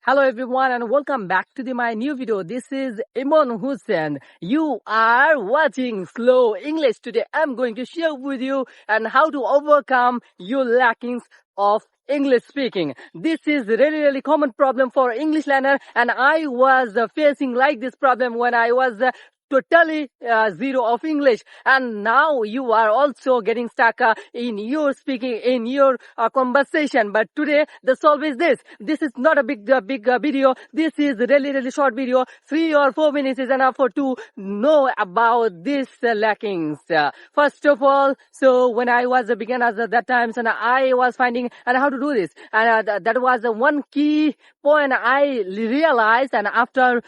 Hello everyone and welcome back to my new video. This is Imon Hussein. You are watching Slow English. Today I'm going to share with you and how to overcome your lackings of English speaking. This is really common problem for English learner, and I was facing like this problem when I was totally zero of English, and now you are also getting stuck in your speaking, in your conversation. But today the solve is this. This is not a big video. This is really short video. 3 or 4 minutes is enough for to know about these lackings. First of all, so when I was a beginner at that time, and I was finding and how to do this, and that was one key point I realized, and after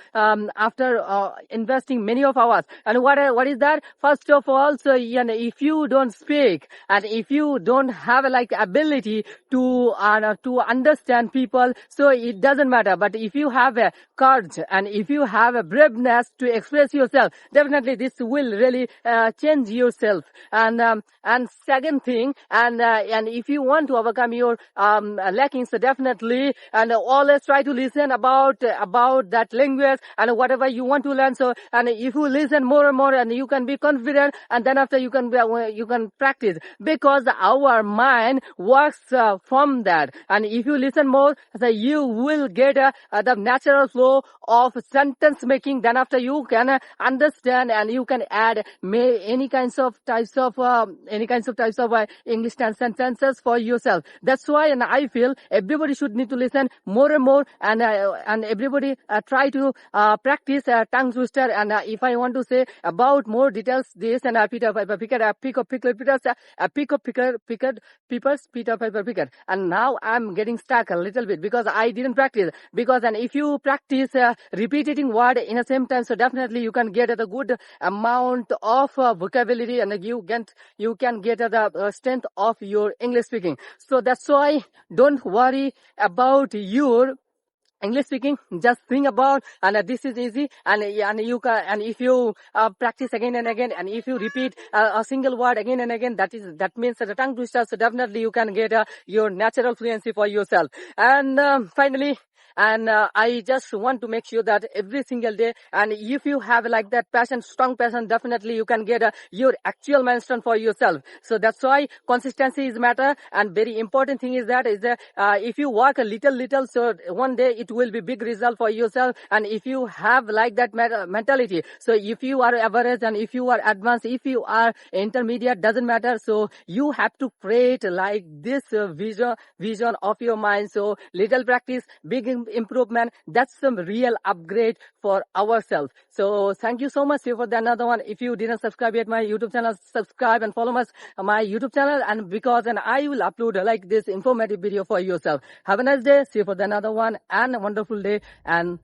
investing many of hours. And what is that? First of all, so if you don't speak and if you don't have like ability to understand people, so it doesn't matter. But if you have a courage and if you have a braveness to express yourself, definitely this will really change yourself. And second thing, and if you want to overcome your lackings, so definitely and always try to listen about that language and whatever you want to learn. So, and if you listen more and more, and you can be confident, and then after you can practice, because our mind works from that. And if you listen more, so you will get the natural flow of sentence making. Then after you can understand, and you can add any kinds of types of English sentences for yourself. That's why, and I feel everybody should need to listen more and more, and everybody try to practice tongue twister. And if I want to say about more details, this and Peter Piper Picker. And now I'm getting stuck a little bit because I didn't practice. Because and if you practice repeating word in the same time, so definitely you can get a good amount of vocabulary, and you can get the strength of your English speaking. So that's why don't worry about your English speaking. Just think about, and this is easy, and you can, and if you practice again and again, and if you repeat a single word again and again, that means that the tongue twister. So definitely you can get your natural fluency for yourself. And finally, and I just want to make sure that every single day, and if you have like that passion, strong passion, definitely you can get your actual milestone for yourself. So that's why consistency is matter, and very important thing is that if you work a little, so one day it will be big result for yourself. And if you have like that mentality, so if you are average and if you are advanced, if you are intermediate, doesn't matter. So you have to create like this vision of your mind. So little practice, big improvement. That's some real upgrade for ourselves. So thank you so much. See you for the another one. If you didn't subscribe yet my YouTube channel, subscribe and follow my YouTube channel, and because I will upload like this informative video for yourself. Have a nice day. See you for the another one, and a wonderful day, and